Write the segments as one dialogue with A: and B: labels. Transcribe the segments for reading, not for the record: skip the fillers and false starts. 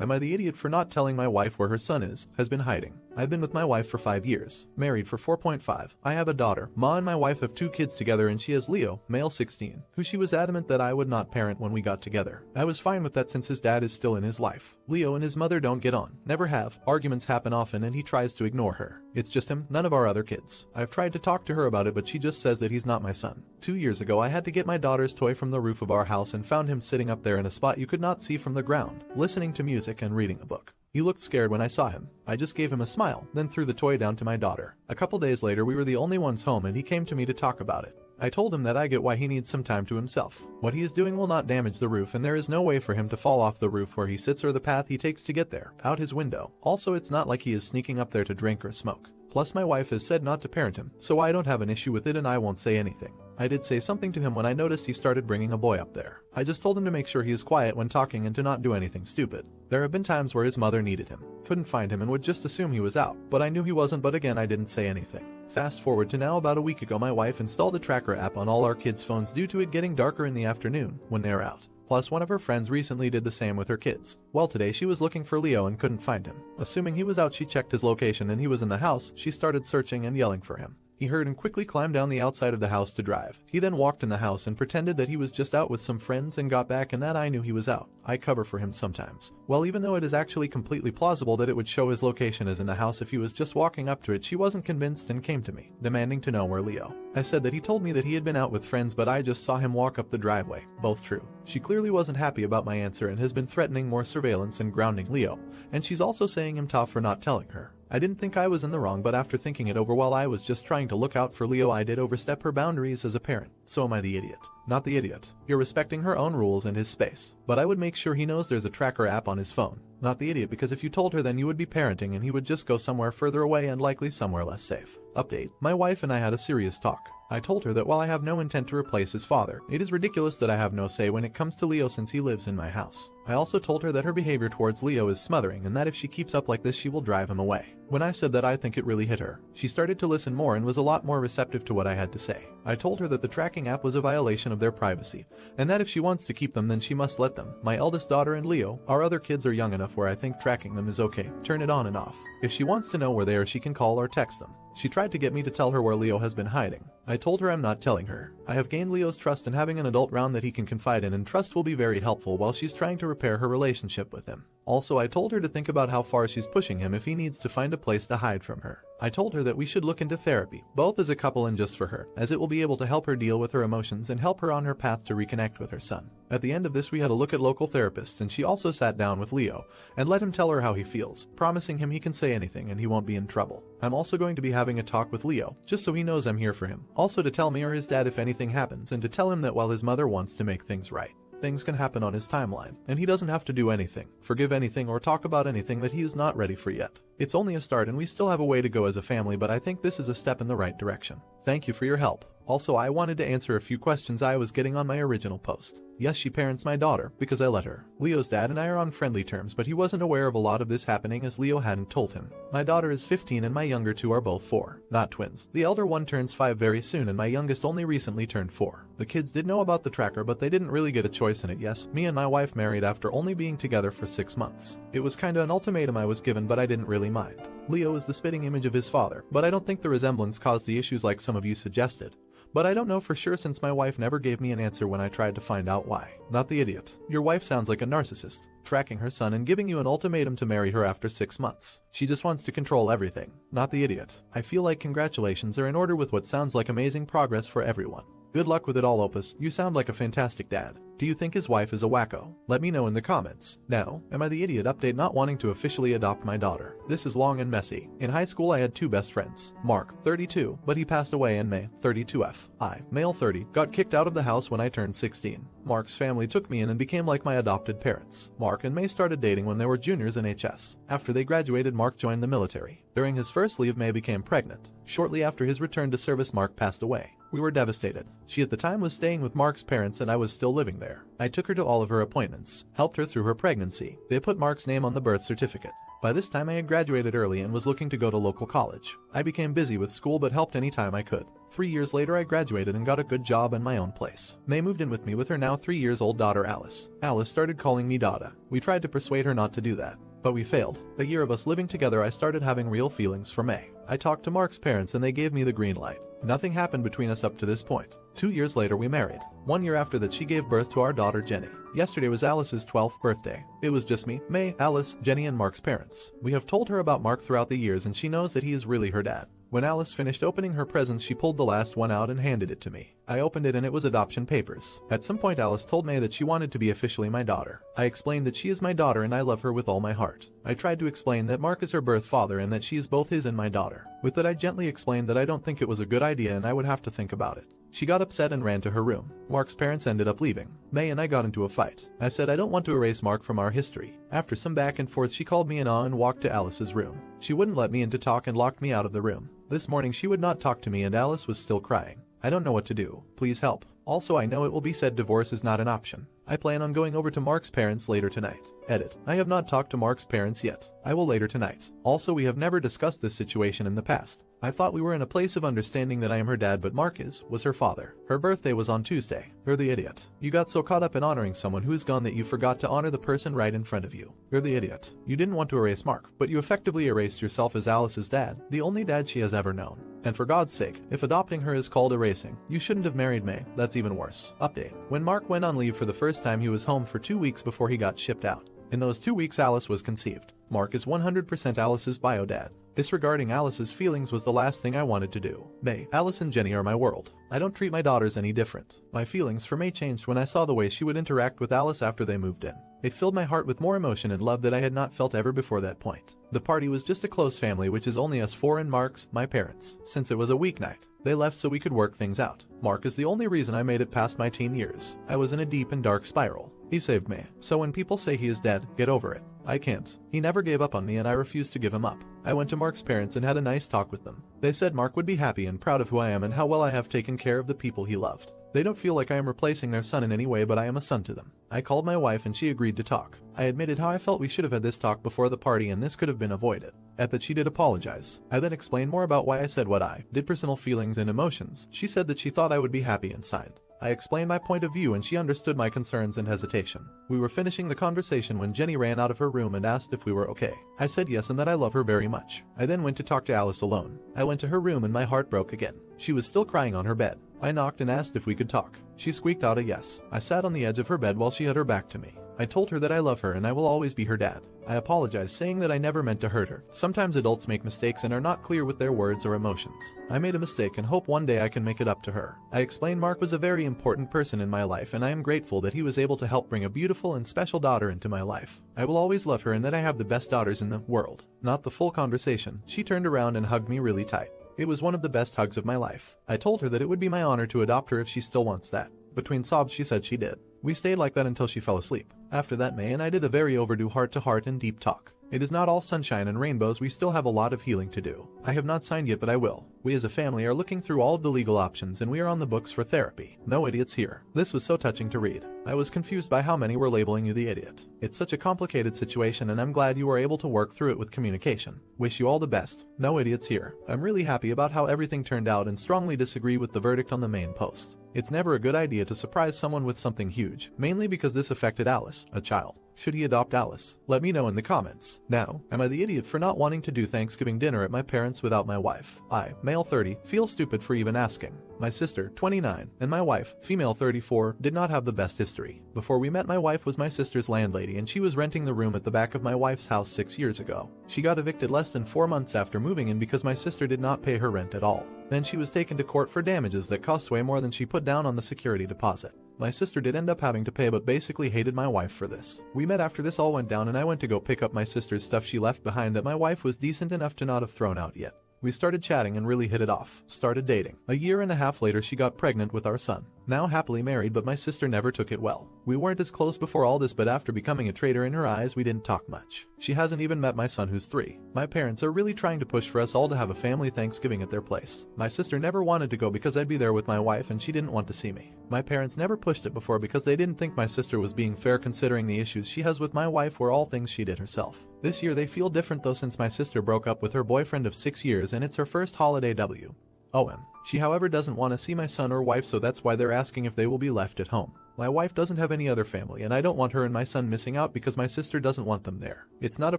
A: Am I the idiot for not telling my wife where her son is, has been hiding? I've been with my wife for 5 years, married for 4.5. I have a daughter. Ma and my wife have 2 kids together and she has Leo, male 16, who she was adamant that I would not parent when we got together. I was fine with that since his dad is still in his life. Leo and his mother don't get on, never have, arguments happen often and he tries to ignore her. It's just him, none of our other kids. I've tried to talk to her about it but she just says that he's not my son. 2 years ago I had to get my daughter's toy from the roof of our house and found him sitting up there in a spot you could not see from the ground, listening to music and reading a book. He looked scared when I saw him. I just gave him a smile, then threw the toy down to my daughter. A couple days later we were the only ones home and he came to me to talk about it. I told him that I get why he needs some time to himself. What he is doing will not damage the roof and there is no way for him to fall off the roof where he sits or the path he takes to get there, out his window. Also, it's not like he is sneaking up there to drink or smoke. Plus my wife has said not to parent him, so I don't have an issue with it and I won't say anything. I did say something to him when I noticed he started bringing a boy up there. I just told him to make sure he is quiet when talking and to not do anything stupid. There have been times where his mother needed him, couldn't find him and would just assume he was out, but I knew he wasn't, but again I didn't say anything. Fast forward to now, about a week ago my wife installed a tracker app on all our kids' phones due to it getting darker in the afternoon when they're out. Plus one of her friends recently did the same with her kids. Well, today she was looking for Leo and couldn't find him. Assuming he was out, she checked his location and he was in the house. She started searching and yelling for him. He heard and quickly climbed down the outside of the house to drive. He then walked in the house and pretended that he was just out with some friends and got back, and that I knew he was out. I cover for him sometimes. Well, even though it is actually completely plausible that it would show his location as in the house if he was just walking up to it, she wasn't convinced and came to me, demanding to know where Leo. I said that he told me that he had been out with friends but I just saw him walk up the driveway. Both true. She clearly wasn't happy about my answer and has been threatening more surveillance and grounding Leo, and she's also saying I'm tough for not telling her. I didn't think I was in the wrong, but after thinking it over while I was just trying to look out for Leo, I did overstep her boundaries as a parent. So am I the idiot? Not the idiot. You're respecting her own rules and his space. But I would make sure he knows there's a tracker app on his phone. Not the idiot, because if you told her then you would be parenting and he would just go somewhere further away and likely somewhere less safe. Update. My wife and I had a serious talk. I told her that while I have no intent to replace his father, it is ridiculous that I have no say when it comes to Leo since he lives in my house. I also told her that her behavior towards Leo is smothering and that if she keeps up like this she will drive him away. When I said that, I think it really hit her. She started to listen more and was a lot more receptive to what I had to say. I told her that the tracking app was a violation of their privacy, and that if she wants to keep them then she must let them. My eldest daughter and Leo, our other kids, are young enough where I think tracking them is okay. Turn it on and off. If she wants to know where they are she can call or text them. She tried to get me to tell her where Leo has been hiding. I told her I'm not telling her. I have gained Leo's trust and having an adult round that he can confide in and trust will be very helpful while she's trying to repair her relationship with him. Also, I told her to think about how far she's pushing him if he needs to find a place to hide from her. I told her that we should look into therapy, both as a couple and just for her, as it will be able to help her deal with her emotions and help her on her path to reconnect with her son. At the end of this we had a look at local therapists and she also sat down with Leo and let him tell her how he feels, promising him he can say anything and he won't be in trouble. I'm also going to be having a talk with Leo, just so he knows I'm here for him, also to tell me or his dad if anything happens and to tell him that while his mother wants to make things right, things can happen on his timeline, and he doesn't have to do anything, forgive anything or talk about anything that he is not ready for yet. It's only a start and we still have a way to go as a family, but I think this is a step in the right direction. Thank you for your help. Also, I wanted to answer a few questions I was getting on my original post. Yes, she parents my daughter, because I let her. Leo's dad and I are on friendly terms, but he wasn't aware of a lot of this happening as Leo hadn't told him. My daughter is 15 and my younger two are both 4. Not twins. The elder one turns 5 very soon and my youngest only recently turned 4. The kids did know about the tracker, but they didn't really get a choice in it. Yes, me and my wife married after only being together for 6 months. It was kinda an ultimatum I was given, but I didn't really mind. Leo is the spitting image of his father, but I don't think the resemblance caused the issues like some of you suggested. But I don't know for sure since my wife never gave me an answer when I tried to find out why. Not the idiot. Your wife sounds like a narcissist, tracking her son and giving you an ultimatum to marry her after 6 months. She just wants to control everything. Not the idiot. I feel like congratulations are in order with what sounds like amazing progress for everyone. Good luck with it all, Opus. You sound like a fantastic dad. Do you think his wife is a wacko? Let me know in the comments. Now, am I the idiot? Update: not wanting to officially adopt my daughter. This is long and messy. In high school I had 2 best friends. Mark, 32, but he passed away in May, 32F. I, male 30, got kicked out of the house when I turned 16. Mark's family took me in and became like my adopted parents. Mark and May started dating when they were juniors in HS. After they graduated, Mark joined the military. During his first leave, May became pregnant. Shortly after his return to service, Mark passed away. We were devastated. She at the time was staying with Mark's parents and I was still living there. I took her to all of her appointments, helped her through her pregnancy. They put Mark's name on the birth certificate. By this time I had graduated early and was looking to go to local college. I became busy with school but helped any time I could. 3 years later I graduated and got a good job and my own place. May moved in with me with her now 3 years old daughter Alice. Alice started calling me Dada. We tried to persuade her not to do that, but we failed. A year of us living together I started having real feelings for May. I talked to Mark's parents and they gave me the green light. Nothing happened between us up to this point. 2 years later we married. 1 year after that she gave birth to our daughter Jenny. Yesterday was Alice's 12th birthday. It was just me, May, Alice, Jenny and Mark's parents. We have told her about Mark throughout the years and she knows that he is really her dad. When Alice finished opening her presents she pulled the last one out and handed it to me. I opened it and it was adoption papers. At some point Alice told May that she wanted to be officially my daughter. I explained that she is my daughter and I love her with all my heart. I tried to explain that Mark is her birth father and that she is both his and my daughter. With that I gently explained that I don't think it was a good idea and I would have to think about it. She got upset and ran to her room. Mark's parents ended up leaving. May and I got into a fight. I said I don't want to erase Mark from our history. After some back and forth she called me in awe and walked to Alice's room. She wouldn't let me in to talk and locked me out of the room. This morning she would not talk to me and Alice was still crying. I don't know what to do. Please help. Also I know it will be said divorce is not an option. I plan on going over to Mark's parents later tonight. Edit. I have not talked to Mark's parents yet. I will later tonight. Also we have never discussed this situation in the past. I thought we were in a place of understanding that I am her dad but Mark was her father. Her birthday was on Tuesday. You're the idiot. You got so caught up in honoring someone who is gone that you forgot to honor the person right in front of you. You're the idiot. You didn't want to erase Mark, but you effectively erased yourself as Alice's dad, the only dad she has ever known. And for God's sake, if adopting her is called erasing, you shouldn't have married May. That's even worse. Update. When Mark went on leave for the first time he was home for 2 weeks before he got shipped out. In those 2 weeks Alice was conceived. Mark is 100% Alice's bio dad. Disregarding Alice's feelings was the last thing I wanted to do. May, Alice and Jenny are my world. I don't treat my daughters any different. My feelings for May changed when I saw the way she would interact with Alice after they moved in. It filled my heart with more emotion and love that I had not felt ever before that point. The party was just a close family which is only us four and Mark's, my parents. Since it was a weeknight, they left so we could work things out. Mark is the only reason I made it past my teen years. I was in a deep and dark spiral. He saved me. So when people say he is dead, get over it. I can't. He never gave up on me and I refused to give him up. I went to Mark's parents and had a nice talk with them. They said Mark would be happy and proud of who I am and how well I have taken care of the people he loved. They don't feel like I am replacing their son in any way, but I am a son to them. I called my wife and she agreed to talk. I admitted how I felt we should have had this talk before the party and this could have been avoided. At that she did apologize. I then explained more about why I said what I did, personal feelings and emotions. She said that she thought I would be happy inside. I explained my point of view and she understood my concerns and hesitation. We were finishing the conversation when Jenny ran out of her room and asked if we were okay. I said yes and that I love her very much. I then went to talk to Alice alone. I went to her room and my heart broke again. She was still crying on her bed. I knocked and asked if we could talk. She squeaked out a yes. I sat on the edge of her bed while she had her back to me. I told her that I love her and I will always be her dad. I apologized, saying that I never meant to hurt her. Sometimes adults make mistakes and are not clear with their words or emotions. I made a mistake and hope one day I can make it up to her. I explained Mark was a very important person in my life and I am grateful that he was able to help bring a beautiful and special daughter into my life. I will always love her and that I have the best daughters in the world. Not the full conversation. She turned around and hugged me really tight. It was one of the best hugs of my life. I told her that it would be my honor to adopt her if she still wants that. Between sobs she said she did. We stayed like that until she fell asleep. After that, May and I did a very overdue heart-to-heart and deep talk. It is not all sunshine and rainbows, we still have a lot of healing to do. I have not signed yet, but I will. We as a family are looking through all of the legal options and we are on the books for therapy. No idiots here. This was so touching to read. I was confused by how many were labeling you the idiot. It's such a complicated situation and I'm glad you were able to work through it with communication. Wish you all the best. No idiots here. I'm really happy about how everything turned out and strongly disagree with the verdict on the main post. It's never a good idea to surprise someone with something huge, mainly because this affected Alice, a child. Should he adopt Alice? Let me know in the comments. Now, am I the idiot for not wanting to do Thanksgiving dinner at my parents' without my wife? I, male 30, feel stupid for even asking. My sister, 29, and my wife, female 34, did not have the best history. Before we met, my wife was my sister's landlady and she was renting the room at the back of my wife's house 6 years ago. She got evicted less than 4 months after moving in because my sister did not pay her rent at all. Then she was taken to court for damages that cost way more than she put down on the security deposit. My sister did end up having to pay but basically hated my wife for this. We met after this all went down and I went to go pick up my sister's stuff she left behind that my wife was decent enough to not have thrown out yet. We started chatting and really hit it off, started dating. A year and a half later she got pregnant with our son. Now happily married, but my sister never took it well. We weren't as close before all this, but after becoming a traitor in her eyes we didn't talk much. She hasn't even met my son who's 3. My parents are really trying to push for us all to have a family Thanksgiving at their place. My sister never wanted to go because I'd be there with my wife and she didn't want to see me. My parents never pushed it before because they didn't think my sister was being fair considering the issues she has with my wife were all things she did herself. This year they feel different though since my sister broke up with her boyfriend of 6 years and it's her first holiday WOM. She however doesn't want to see my son or wife, so that's why they're asking if they will be left at home. My wife doesn't have any other family and I don't want her and my son missing out because my sister doesn't want them there. It's not a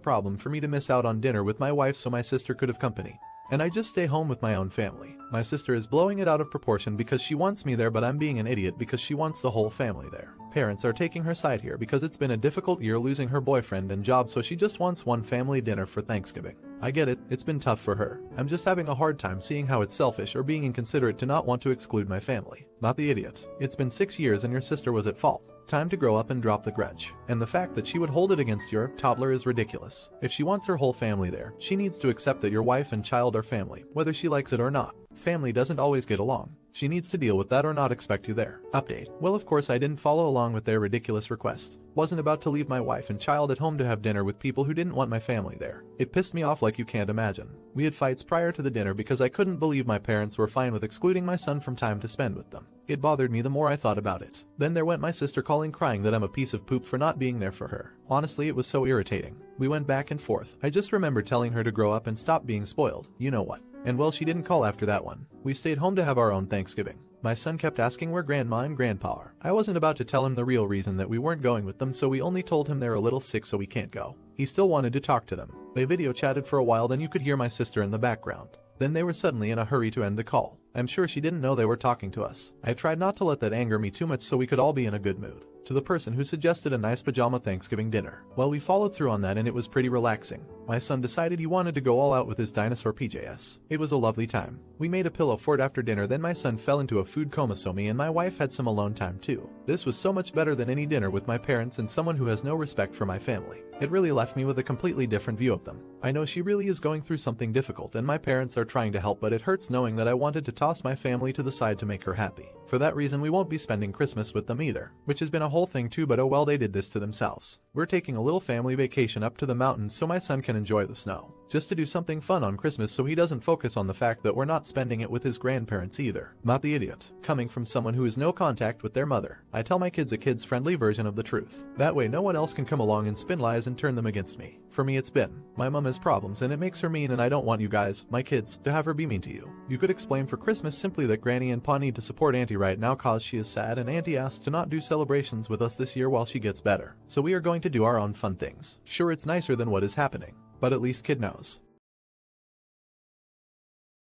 A: problem for me to miss out on dinner with my wife so my sister could have company. And I just stay home with my own family. My sister is blowing it out of proportion because she wants me there, but I'm being an idiot because she wants the whole family there. Parents are taking her side here because it's been a difficult year losing her boyfriend and job, so she just wants one family dinner for Thanksgiving. I get it, it's been tough for her. I'm just having a hard time seeing how it's selfish or being inconsiderate to not want to exclude my family. Not the idiot. It's been 6 years and your sister was at fault. Time to grow up and drop the grudge. And the fact that she would hold it against your toddler is ridiculous. If she wants her whole family there, she needs to accept that your wife and child are family, whether she likes it or not. Family doesn't always get along. She needs to deal with that or not expect you there. Update. Well, of course I didn't follow along with their ridiculous request. Wasn't about to leave my wife and child at home to have dinner with people who didn't want my family there. It pissed me off like you can't imagine. We had fights prior to the dinner because I couldn't believe my parents were fine with excluding my son from time to spend with them. It bothered me the more I thought about it. Then there went my sister calling crying that I'm a piece of poop for not being there for her. Honestly, it was so irritating. We went back and forth. I just remember telling her to grow up and stop being spoiled. You know what? And well, she didn't call after that one. We stayed home to have our own Thanksgiving. My son kept asking where grandma and grandpa are. I wasn't about to tell him the real reason that we weren't going with them, so we only told him they're a little sick so we can't go. He still wanted to talk to them. They video chatted for a while, then you could hear my sister in the background. Then they were suddenly in a hurry to end the call. I'm sure she didn't know they were talking to us. I tried not to let that anger me too much so we could all be in a good mood. To the person who suggested a nice pajama Thanksgiving dinner. Well, we followed through on that and it was pretty relaxing. My son decided he wanted to go all out with his dinosaur PJs. It was a lovely time. We made a pillow fort after dinner, then my son fell into a food coma so me and my wife had some alone time too. This was so much better than any dinner with my parents and someone who has no respect for my family. It really left me with a completely different view of them. I know she really is going through something difficult and my parents are trying to help, but it hurts knowing that I wanted to toss my family to the side to make her happy. For that reason we won't be spending Christmas with them either, which has been a whole thing too, but oh well, they did this to themselves. We're taking a little family vacation up to the mountains so my son can enjoy the snow. Just to do something fun on Christmas so he doesn't focus on the fact that we're not spending it with his grandparents either. Not the idiot. Coming from someone who has no contact with their mother, I tell my kids a kids-friendly version of the truth. That way no one else can come along and spin lies and turn them against me. For me it's been, my mom has problems and it makes her mean and I don't want you guys, my kids, to have her be mean to you. You could explain for Christmas simply that Granny and Pa need to support Auntie right now cause she is sad and Auntie asked to not do celebrations with us this year while she gets better. So we are going to do our own fun things. Sure, it's nicer than what is happening, but at least kid knows.